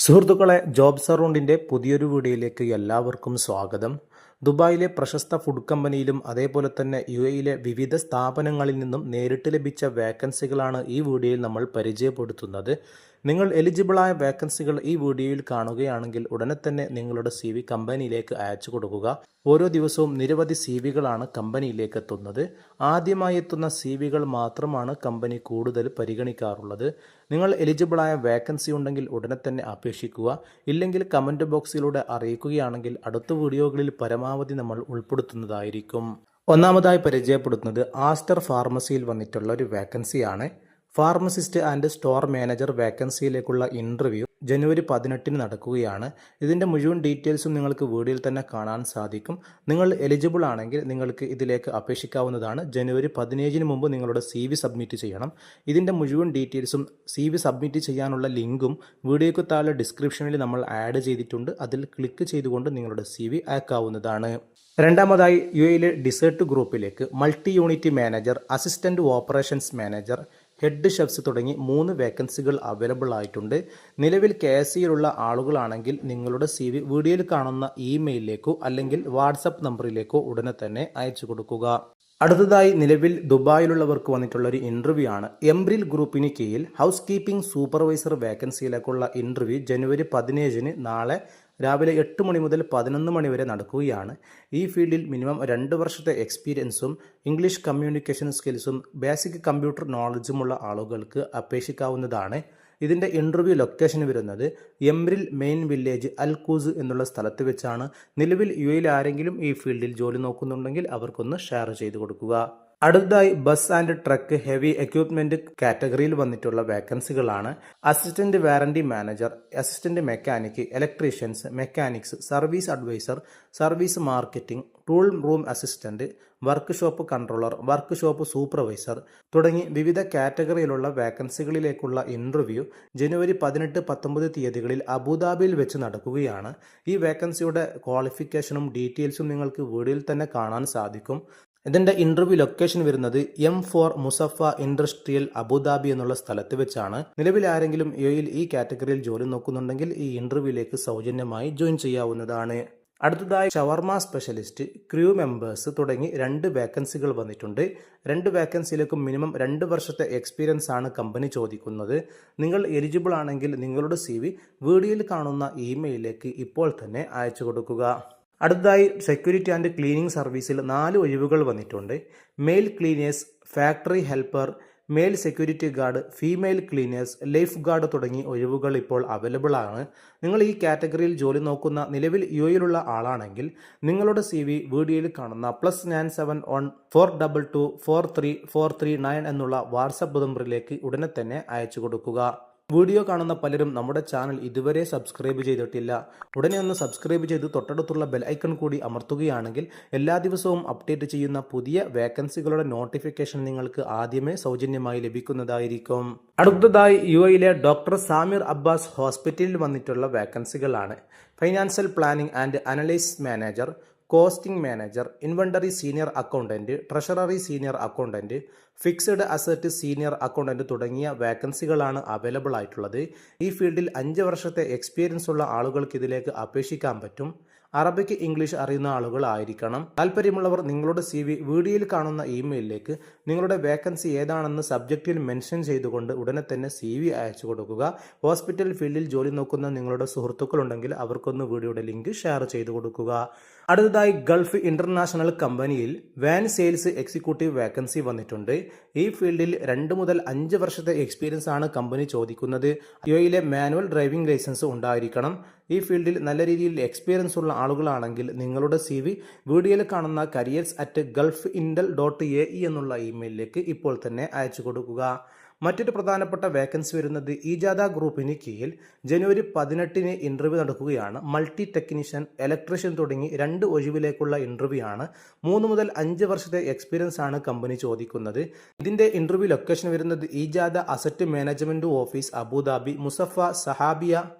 സുഹൃത്തുക്കളെ, ജോബ് സറൗണ്ടിൻ്റെ പുതിയൊരു വീഡിയോയിലേക്ക് എല്ലാവർക്കും സ്വാഗതം. ദുബായിലെ പ്രശസ്ത ഫുഡ് കമ്പനിയിലും അതേപോലെ തന്നെ UAE-യിലെ വിവിധ സ്ഥാപനങ്ങളിൽ നിന്നും നേരിട്ട് ലഭിച്ച വേക്കൻസികളാണ് ഈ വീഡിയോയിൽ നമ്മൾ പരിചയപ്പെടുത്തുന്നത്. നിങ്ങൾ എലിജിബിളായ വേക്കൻസികൾ ഈ വീഡിയോയിൽ കാണുകയാണെങ്കിൽ ഉടനെ തന്നെ നിങ്ങളുടെ CV കമ്പനിയിലേക്ക് അയച്ചു കൊടുക്കുക. ഓരോ ദിവസവും നിരവധി CVകളാണ് കമ്പനിയിലേക്ക് എത്തുന്നത്. ആദ്യമായി എത്തുന്ന CVകൾ മാത്രമാണ് കമ്പനി കൂടുതൽ പരിഗണിക്കാറുള്ളത്. നിങ്ങൾ എലിജിബിളായ വേക്കൻസി ഉണ്ടെങ്കിൽ ഉടനെ തന്നെ അപേക്ഷിക്കുക. ഇല്ലെങ്കിൽ കമൻറ്റ് ബോക്സിലൂടെ അറിയിക്കുകയാണെങ്കിൽ അടുത്ത വീഡിയോകളിൽ പരമാവധി നമ്മൾ ഉൾപ്പെടുത്തുന്നതായിരിക്കും. ഒന്നാമതായി പരിചയപ്പെടുത്തുന്നത് ആസ്റ്റർ ഫാർമസിയിൽ വന്നിട്ടുള്ള ഒരു വേക്കൻസിയാണ്. ഫാർമസിസ്റ്റ് ആൻഡ് സ്റ്റോർ മാനേജർ വേക്കൻസിയിലേക്കുള്ള ഇൻ്റർവ്യൂ ജനുവരി 18 നടക്കുകയാണ്. ഇതിൻ്റെ മുഴുവൻ ഡീറ്റെയിൽസും നിങ്ങൾക്ക് വീഡിയോയിൽ തന്നെ കാണാൻ സാധിക്കും. നിങ്ങൾ എലിജിബിൾ ആണെങ്കിൽ നിങ്ങൾക്ക് ഇതിലേക്ക് അപേക്ഷിക്കാവുന്നതാണ്. ജനുവരി 17 മുമ്പ് നിങ്ങളുടെ CV സബ്മിറ്റ് ചെയ്യണം. ഇതിൻ്റെ മുഴുവൻ ഡീറ്റെയിൽസും CV സബ്മിറ്റ് ചെയ്യാനുള്ള ലിങ്കും വീഡിയോയ്ക്ക് താഴെ ഡിസ്ക്രിപ്ഷനിൽ നമ്മൾ ആഡ് ചെയ്തിട്ടുണ്ട്. അതിൽ ക്ലിക്ക് ചെയ്തുകൊണ്ട് നിങ്ങളുടെ CV അയക്കാവുന്നതാണ്. രണ്ടാമതായി UAE-യിലെ ഡിസേർട്ട് ഗ്രൂപ്പിലേക്ക് multi unit manager, assistant operations manager, head chefs തുടങ്ങി 3 വേക്കൻസികൾ അവൈലബിൾ ആയിട്ടുണ്ട്. നിലവിൽ KSCയിലുള്ള ആളുകളാണെങ്കിൽ നിങ്ങളുടെ CV വീഡിയോയിൽ കാണുന്ന ഇമെയിലിലേക്കോ അല്ലെങ്കിൽ വാട്സപ്പ് നമ്പറിലേക്കോ ഉടനെ തന്നെ അയച്ചു കൊടുക്കുക. അടുത്തതായി നിലവിൽ ദുബായിലുള്ളവർക്ക് വന്നിട്ടുള്ള ഒരു ഇൻ്റർവ്യൂ ആണ്. എംബ്രിൽ ഗ്രൂപ്പിന് കീഴിൽ ഹൗസ് കീപ്പിംഗ് സൂപ്പർവൈസർ വേക്കൻസിയിലേക്കുള്ള ഇൻ്റർവ്യൂ ജനുവരി 17 നാളെ രാവിലെ 8 മണി മുതൽ 11 മണി വരെ നടക്കുകയാണ്. ഈ ഫീൽഡിൽ മിനിമം 2 വർഷത്തെ എക്സ്പീരിയൻസും ഇംഗ്ലീഷ് കമ്മ്യൂണിക്കേഷൻ സ്കിൽസും ബേസിക് കമ്പ്യൂട്ടർ നോളജുമുള്ള ആളുകൾക്ക് അപേക്ഷിക്കാവുന്നതാണ്. ഇതിൻ്റെ ഇൻ്റർവ്യൂ ലൊക്കേഷൻ വരുന്നത് എംബ്രിൽ മെയിൻ വില്ലേജ് അൽ ഖൂസ് എന്നുള്ള സ്ഥലത്ത് വെച്ചാണ്. നിലവിൽ UAE-യിൽ ആരെങ്കിലും ഈ ഫീൽഡിൽ ജോലി നോക്കുന്നുണ്ടെങ്കിൽ അവർക്കൊന്ന് ഷെയർ ചെയ്ത് കൊടുക്കുക. അടുത്തതായി bus and truck heavy equipment കാറ്റഗറിയിൽ വന്നിട്ടുള്ള വേക്കൻസികളാണ്. Assistant warranty manager, assistant mechanic, electricians, mechanics, service advisor, service marketing, tool room assistant, workshop controller, workshop supervisor തുടങ്ങി വിവിധ കാറ്റഗറിയിലുള്ള വേക്കൻസികളിലേക്കുള്ള ഇൻ്റർവ്യൂ ജനുവരി 18, 19 തീയതികളിൽ അബുദാബിയിൽ വെച്ച് നടക്കുകയാണ്. ഈ വേക്കൻസിയുടെ ക്വാളിഫിക്കേഷനും ഡീറ്റെയിൽസും നിങ്ങൾക്ക് വീഡിയോയിൽ തന്നെ കാണാൻ സാധിക്കും. ഇതിൻ്റെ ഇൻ്റർവ്യൂ ലൊക്കേഷൻ വരുന്നത് M4 മുസഫ ഇൻഡസ്ട്രിയൽ അബുദാബി എന്നുള്ള സ്ഥലത്ത് വെച്ചാണ്. നിലവിൽ ആരെങ്കിലും UAE-യിൽ ഈ കാറ്റഗറിയിൽ ജോലി നോക്കുന്നുണ്ടെങ്കിൽ ഈ ഇൻ്റർവ്യൂവിലേക്ക് സൗജന്യമായി ജോയിൻ ചെയ്യാവുന്നതാണ്. അടുത്തതായി ഷവർമ സ്പെഷ്യലിസ്റ്റ്, ക്രൂ മെമ്പേഴ്സ് തുടങ്ങി 2 വേക്കൻസികൾ വന്നിട്ടുണ്ട്. 2 വേക്കൻസിയിലേക്കും മിനിമം 2 വർഷത്തെ എക്സ്പീരിയൻസ് ആണ് കമ്പനി ചോദിക്കുന്നത്. നിങ്ങൾ എലിജിബിൾ ആണെങ്കിൽ നിങ്ങളുടെ CV വീഡിയോയിൽ കാണുന്ന ഇമെയിലിലേക്ക് ഇപ്പോൾ തന്നെ അയച്ചു കൊടുക്കുക. അടുത്തതായി സെക്യൂരിറ്റി ആൻഡ് ക്ലീനിങ് സർവീസിൽ 4 ഒഴിവുകൾ വന്നിട്ടുണ്ട്. Male cleaners, factory helper, male security guard, female cleaners, life guard തുടങ്ങി ഒഴിവുകൾ ഇപ്പോൾ അവൈലബിൾ ആണ്. നിങ്ങൾ ഈ കാറ്റഗറിയിൽ ജോലി നോക്കുന്ന നിലവിൽ UAE-യിലുള്ള ആളാണെങ്കിൽ നിങ്ങളുടെ CV വീഡിയോയിൽ കാണുന്ന +97 422 43 439 എന്നുള്ള വാട്സപ്പ് നമ്പറിലേക്ക് ഉടനെ തന്നെ അയച്ചു കൊടുക്കുക. വീഡിയോ കാണുന്ന പലരും നമ്മുടെ ചാനൽ ഇതുവരെ സബ്സ്ക്രൈബ് ചെയ്തിട്ടില്ല. ഉടനെ ഒന്ന് സബ്സ്ക്രൈബ് ചെയ്ത് തൊട്ടടുത്തുള്ള ബെൽ ഐക്കൺ കൂടി അമർത്തുകയാണെങ്കിൽ എല്ലാ ദിവസവും അപ്ഡേറ്റ് ചെയ്യുന്ന പുതിയ വേക്കൻസികളുടെ നോട്ടിഫിക്കേഷൻ നിങ്ങൾക്ക് ആദ്യമേ സൗജന്യമായി ലഭിക്കുന്നതായിരിക്കും. അടുത്തതായി UAE-യിലെ ഡോക്ടർ സാമിർ അബ്ബാസ് ഹോസ്പിറ്റലിൽ വന്നിട്ടുള്ള വേക്കൻസികളാണ്. Financial planning and analysis manager, costing manager, inventory senior accountant, treasury senior accountant, fixed asset senior accountant തുടങ്ങിയ വേക്കൻസികളാണ് അവൈലബിൾ ആയിട്ടുള്ളത്. ഈ ഫീൽഡിൽ 5 വർഷത്തെ എക്സ്പീരിയൻസ് ഉള്ള ആളുകൾക്ക് ഇതിലേക്ക് അപേക്ഷിക്കാൻ പറ്റും. അറബിക്, ഇംഗ്ലീഷ് അറിയുന്ന ആളുകൾ ആയിരിക്കണം. താല്പര്യമുള്ളവർ നിങ്ങളുടെ CV വീഡിയോയിൽ കാണുന്ന ഇമെയിലിലേക്ക് നിങ്ങളുടെ വേക്കൻസി ഏതാണെന്ന് സബ്ജക്റ്റിൽ മെൻഷൻ ചെയ്തുകൊണ്ട് ഉടനെ തന്നെ CV അയച്ചു കൊടുക്കുക. ഹോസ്പിറ്റൽ ഫീൽഡിൽ ജോലി നോക്കുന്ന നിങ്ങളുടെ സുഹൃത്തുക്കളുണ്ടെങ്കിൽ അവർക്കൊന്ന് വീഡിയോയുടെ ലിങ്ക് ഷെയർ ചെയ്തു കൊടുക്കുക. അടുത്തതായി ഗൾഫ് ഇന്റർനാഷണൽ കമ്പനിയിൽ വാൻ സെയിൽസ് എക്സിക്യൂട്ടീവ് വേക്കൻസി വന്നിട്ടുണ്ട്. ഈ ഫീൽഡിൽ 2 മുതൽ 5 വർഷത്തെ എക്സ്പീരിയൻസ് ആണ് കമ്പനി ചോദിക്കുന്നത്. UAE-യിലെ മാനുവൽ ഡ്രൈവിംഗ് ലൈസൻസ് ഉണ്ടായിരിക്കണം. ഈ ഫീൽഡിൽ നല്ല രീതിയിൽ എക്സ്പീരിയൻസ് ഉള്ള ആളുകളാണെങ്കിൽ നിങ്ങളുടെ CV വീഡിയോയിൽ കാണുന്ന careers@gulfintel.ae എന്നുള്ള ഇമെയിലിലേക്ക് ഇപ്പോൾ തന്നെ അയച്ചു കൊടുക്കുക. മറ്റൊരു പ്രധാനപ്പെട്ട വേക്കൻസി വരുന്നത് ഈജാദ ഗ്രൂപ്പിന് കീഴിൽ ജനുവരി 18 ഇൻ്റർവ്യൂ നടക്കുകയാണ്. മൾട്ടി ടെക്നീഷ്യൻ, ഇലക്ട്രീഷ്യൻ തുടങ്ങി 2 ഒഴിവിലേക്കുള്ള ഇൻ്റർവ്യൂ ആണ്. 3 മുതൽ 5 വർഷത്തെ എക്സ്പീരിയൻസ് ആണ് കമ്പനി ചോദിക്കുന്നത്. ഇതിൻ്റെ ഇൻ്റർവ്യൂ ലൊക്കേഷൻ വരുന്നത് Ejada asset management office Abu Dhabi, Musaffah സഹാബിയ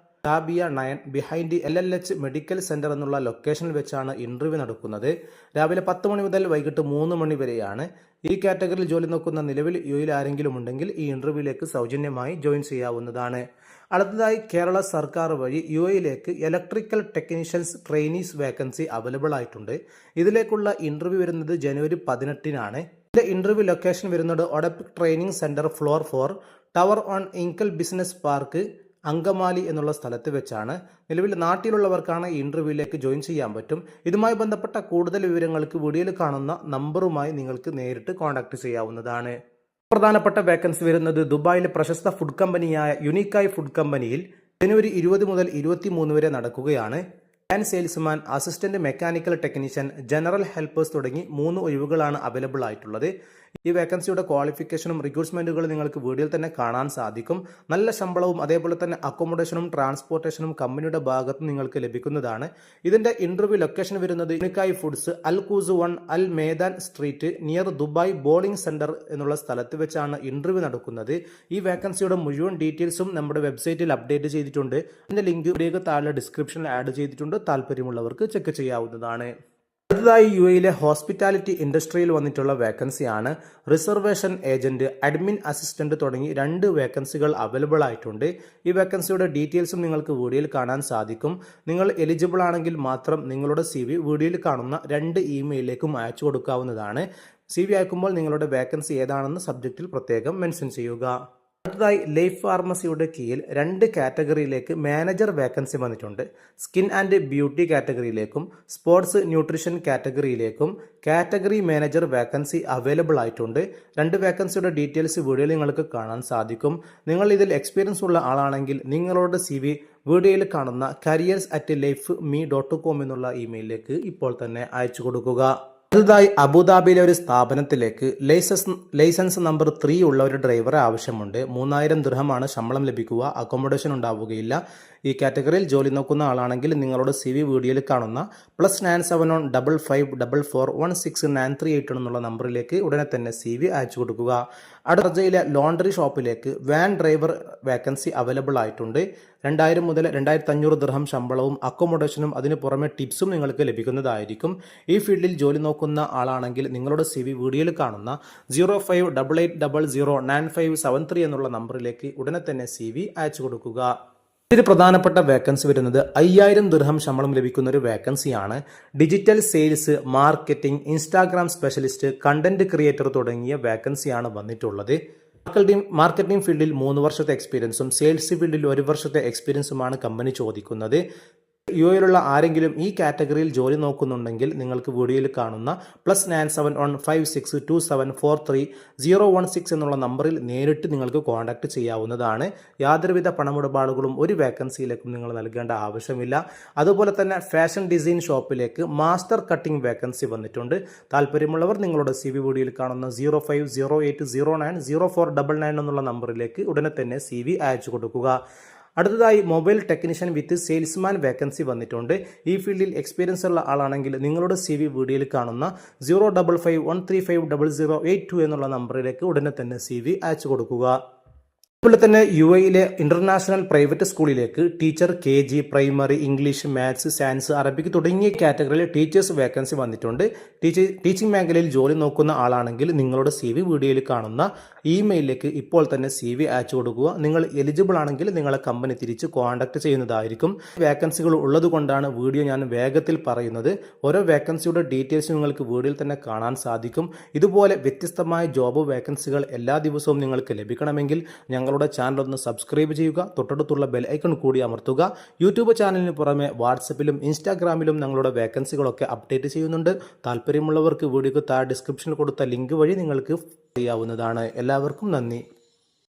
ടാബിയ 9 ബിഹൈൻഡ് LLH മെഡിക്കൽ സെന്റർ എന്നുള്ള ലൊക്കേഷനിൽ വെച്ചാണ് ഇൻ്റർവ്യൂ നടക്കുന്നത്. രാവിലെ 10 മണി മുതൽ വൈകിട്ട് 3 മണി വരെയാണ്. ഈ കാറ്റഗറിയിൽ ജോലി നോക്കുന്ന നിലവിൽ UAE-യിൽ ആരെങ്കിലും ഉണ്ടെങ്കിൽ ഈ ഇൻ്റർവ്യൂവിലേക്ക് സൗജന്യമായി ജോയിൻ ചെയ്യാവുന്നതാണ്. അടുത്തതായി കേരള സർക്കാർ വഴി UAEയിലേക്ക് electrical technicians trainees vacancy available ആയിട്ടുണ്ട്. ഇതിലേക്കുള്ള ഇൻ്റർവ്യൂ വരുന്നത് ജനുവരി 18-നാണ്. ഇതിൻ്റെ ഇൻ്റർവ്യൂ ലൊക്കേഷൻ വരുന്നത് ODEPC training centre floor 4 tower one INKEL business park Angamaly എന്നുള്ള സ്ഥലത്ത് വെച്ചാണ്. നിലവിൽ നാട്ടിലുള്ളവർക്കാണ് ഈ ഇൻ്റർവ്യൂവിലേക്ക് ജോയിൻ ചെയ്യാൻ പറ്റും. ഇതുമായി ബന്ധപ്പെട്ട കൂടുതൽ വിവരങ്ങൾക്ക് വീഡിയോയിൽ കാണുന്ന നമ്പറുമായി നിങ്ങൾക്ക് നേരിട്ട് കോൺടാക്ട് ചെയ്യാവുന്നതാണ്. പ്രധാനപ്പെട്ട വേക്കൻസി വരുന്നത് ദുബായിലെ പ്രശസ്ത ഫുഡ് കമ്പനിയായ യുണീക്കായി ഫുഡ് കമ്പനിയിൽ ജനുവരി 20 മുതൽ 23 വരെ നടക്കുകയാണ്. Van salesman, assistant mechanical technician, general helpers തുടങ്ങി 3 ഒഴിവുകളാണ് അവൈലബിൾ ആയിട്ടുള്ളത്. ഈ വേക്കൻസിയുടെ ക്വാളിഫിക്കേഷനും റിക്രൂട്ട്മെന്റുകളും നിങ്ങൾക്ക് വീഡിയോയിൽ തന്നെ കാണാൻ സാധിക്കും. നല്ല ശമ്പളവും അതേപോലെ തന്നെ അക്കോമഡേഷനും ട്രാൻസ്പോർട്ടേഷനും കമ്പനിയുടെ ഭാഗത്ത് നിങ്ങൾക്ക് ലഭിക്കുന്നതാണ്. ഇതിന്റെ ഇന്റർവ്യൂ ലൊക്കേഷൻ വരുന്നത് Unikai foods Al Quoz 1 Al Meydan street near Dubai bowling centre എന്നുള്ള സ്ഥലത്ത് വെച്ചാണ് ഇന്റർവ്യൂ നടക്കുന്നത്. ഈ വേക്കൻസിയുടെ മുഴുവൻ ഡീറ്റെയിൽസും നമ്മുടെ വെബ്സൈറ്റിൽ അപ്ഡേറ്റ് ചെയ്തിട്ടുണ്ട്. അതിന്റെ ലിങ്ക് വീഡിയോക്ക് താഴെ ഡിസ്ക്രിപ്ഷനിൽ ആഡ് ചെയ്തിട്ടുണ്ട്. താല്പര്യമുള്ളവർക്ക് ചെക്ക് ചെയ്യാവുന്നതാണ്. അടുത്തതായി UAEയിലെ ഹോസ്പിറ്റാലിറ്റി ഇൻഡസ്ട്രിയിൽ വന്നിട്ടുള്ള വേക്കൻസിയാണ്. റിസർവേഷൻ ഏജന്റ്, അഡ്മിൻ അസിസ്റ്റന്റ് തുടങ്ങി 2 വേക്കൻസികൾ അവൈലബിൾ ആയിട്ടുണ്ട്. ഈ വേക്കൻസിയുടെ ഡീറ്റെയിൽസും നിങ്ങൾക്ക് വീഡിയോയിൽ കാണാൻ സാധിക്കും. നിങ്ങൾ എലിജിബിൾ ആണെങ്കിൽ മാത്രം നിങ്ങളുടെ CV വീഡിയോയിൽ കാണുന്ന 2 ഇമെയിലിലേക്കും അയച്ചു കൊടുക്കാവുന്നതാണ്. CV അയക്കുമ്പോൾ നിങ്ങളുടെ വേക്കൻസി ഏതാണെന്ന് സബ്ജക്റ്റിൽ പ്രത്യേകം മെൻഷൻ ചെയ്യുക. അടുത്തതായി ലൈഫ് ഫാർമസിയുടെ കീഴിൽ 2 കാറ്റഗറിയിലേക്ക് മാനേജർ വേക്കൻസി വന്നിട്ടുണ്ട്. സ്കിൻ ആൻഡ് ബ്യൂട്ടി കാറ്റഗറിയിലേക്കും സ്പോർട്സ് ന്യൂട്രീഷൻ കാറ്റഗറിയിലേക്കും കാറ്റഗറി മാനേജർ വേക്കൻസി അവൈലബിൾ ആയിട്ടുണ്ട്. 2 വേക്കൻസിയുടെ ഡീറ്റെയിൽസ് വീഡിയോയിൽ നിങ്ങൾക്ക് കാണാൻ സാധിക്കും. നിങ്ങൾ ഇതിൽ എക്സ്പീരിയൻസ് ഉള്ള ആളാണെങ്കിൽ നിങ്ങളുടെ CV വീഡിയോയിൽ കാണുന്ന careers@lifeme.com എന്നുള്ള ഇമെയിലിലേക്ക് ഇപ്പോൾ തന്നെ അയച്ചു കൊടുക്കുക. അടുത്തതായി അബുദാബിയിലെ ഒരു സ്ഥാപനത്തിലേക്ക് ലൈസൻസ് നമ്പർ 3 ഉള്ള ഒരു ഡ്രൈവറെ ആവശ്യമുണ്ട്. 3000 ദിർഹമാണ് ശമ്പളം ലഭിക്കുക. അക്കോമഡേഷൻ ഉണ്ടാവുകയില്ല. ഈ കാറ്റഗറിയിൽ ജോലി നോക്കുന്ന ആളാണെങ്കിൽ നിങ്ങളുടെ CV വീഡിയോയിൽ കാണുന്ന +971 55441693 എന്നുള്ള നമ്പറിലേക്ക് ഉടനെ തന്നെ CV അയച്ചു കൊടുക്കുക. അടുത്തയിലെ ലോണ്ടറി ഷോപ്പിലേക്ക് വാൻ ഡ്രൈവർ വേക്കൻസി അവൈലബിൾ ആയിട്ടുണ്ട്. 2000 മുതൽ 2500 ദിർഹം ശമ്പളവും അക്കോമഡേഷനും അതിന് പുറമെ ടിപ്സും നിങ്ങൾക്ക് ലഭിക്കുന്നതായിരിക്കും. ഈ ഫീൽഡിൽ ജോലി നോക്കുന്ന ആളാണെങ്കിൽ നിങ്ങളുടെ CV വീഡിയോയിൽ കാണുന്ന 0588009573 എന്നുള്ള നമ്പറിലേക്ക് ഉടനെ തന്നെ CV അയച്ചു കൊടുക്കുക. ഇതിൽ പ്രധാനപ്പെട്ട വേക്കൻസി വരുന്നത് 5000 ദിർഹം ശമ്പളം ലഭിക്കുന്ന ഒരു വേക്കൻസിയാണ്. Digital sales, marketing, Instagram specialist, content creator തുടങ്ങിയ വേക്കൻസിയാണ് വന്നിട്ടുള്ളത്. മാർക്കറ്റിംഗ് ഫീൽഡിൽ 3 വർഷത്തെ എക്സ്പീരിയൻസും സെയിൽസ് ഫീൽഡിൽ 1 വർഷത്തെ എക്സ്പീരിയൻസുമാണ് കമ്പനി ചോദിക്കുന്നത്. UAEയിലുള്ള ആരെങ്കിലും ഈ കാറ്റഗറിയിൽ ജോലി നോക്കുന്നുണ്ടെങ്കിൽ നിങ്ങൾക്ക് വീഡിയോയിൽ കാണുന്ന +971562743 എന്നുള്ള നമ്പറിൽ നേരിട്ട് നിങ്ങൾക്ക് കോൺടാക്ട് ചെയ്യാവുന്നതാണ്. യാതൊരുവിധ പണമിടപാടുകളും ഒരു വേക്കൻസിയിലേക്കും നിങ്ങൾ നൽകേണ്ട ആവശ്യമില്ല. അതുപോലെ തന്നെ ഫാഷൻ ഡിസൈൻ ഷോപ്പിലേക്ക് മാസ്റ്റർ കട്ടിംഗ് വേക്കൻസി വന്നിട്ടുണ്ട്. താല്പര്യമുള്ളവർ നിങ്ങളുടെ CV വീഡിയോയിൽ കാണുന്ന 0508090499 എന്നുള്ള നമ്പറിലേക്ക് ഉടനെ തന്നെ CV അയച്ചു കൊടുക്കുക. അടുത്തതായി മൊബൈൽ ടെക്നീഷ്യൻ വിത്ത് സെയിൽസ്മാൻ വേക്കൻസി വന്നിട്ടുണ്ട്. ഈ ഫീൽഡിൽ എക്സ്പീരിയൻസ് ഉള്ള ആളാണെങ്കിൽ നിങ്ങളുടെ CV വീഡിയോയിൽ കാണുന്ന 0551350082 എന്നുള്ള നമ്പറിലേക്ക് ഉടനെ തന്നെ CV അയച്ചു കൊടുക്കുക. അതുപോലെ തന്നെ UAEയിലെ ഇന്റർനാഷണൽ പ്രൈവറ്റ് സ്കൂളിലേക്ക് teacher, KG, primary, English, maths, science, Arabic തുടങ്ങിയ കാറ്റഗറിയിൽ ടീച്ചേഴ്സ് വേക്കൻസി വന്നിട്ടുണ്ട്. ടീച്ചിങ് മേഖലയിൽ ജോലി നോക്കുന്ന ആളാണെങ്കിൽ നിങ്ങളുടെ CV വീഡിയോയിൽ കാണുന്ന ഇമെയിലിലേക്ക് ഇപ്പോൾ തന്നെ CV അയച്ചു കൊടുക്കുക. നിങ്ങൾ എലിജിബിൾ ആണെങ്കിൽ നിങ്ങളെ കമ്പനി തിരിച്ച് കോൺടാക്ട് ചെയ്യുന്നതായിരിക്കും. വേക്കൻസികൾ ഉള്ളത് കൊണ്ടാണ് വീഡിയോ ഞാൻ വേഗത്തിൽ പറയുന്നത്. ഓരോ വേക്കൻസിയുടെ ഡീറ്റെയിൽസ് നിങ്ങൾക്ക് വീഡിയോയിൽ തന്നെ കാണാൻ സാധിക്കും. ഇതുപോലെ വ്യത്യസ്തമായ ജോബ് വേക്കൻസികൾ എല്ലാ ദിവസവും നിങ്ങൾക്ക് ലഭിക്കണമെങ്കിൽ ഞങ്ങളുടെ ചാനൽ ഒന്ന് സബ്സ്ക്രൈബ് ചെയ്യുക. തൊട്ടടുത്തുള്ള ബെൽ ഐക്കൺ കൂടി അമർത്തുക. യൂട്യൂബ് ചാനലിന് പുറമെ വാട്സപ്പിലും ഇൻസ്റ്റാഗ്രാമിലും ഞങ്ങളുടെ വേക്കൻസികളൊക്കെ അപ്ഡേറ്റ് ചെയ്യുന്നുണ്ട്. താല്പര്യമുള്ളവർക്ക് വീഡിയോക്ക് താഴെ ഡിസ്ക്രിപ്ഷനിൽ കൊടുത്ത ലിങ്ക് വഴി നിങ്ങൾക്ക് ചെയ്യാവുന്നതാണ്. എല്ലാവർക്കും നന്ദി.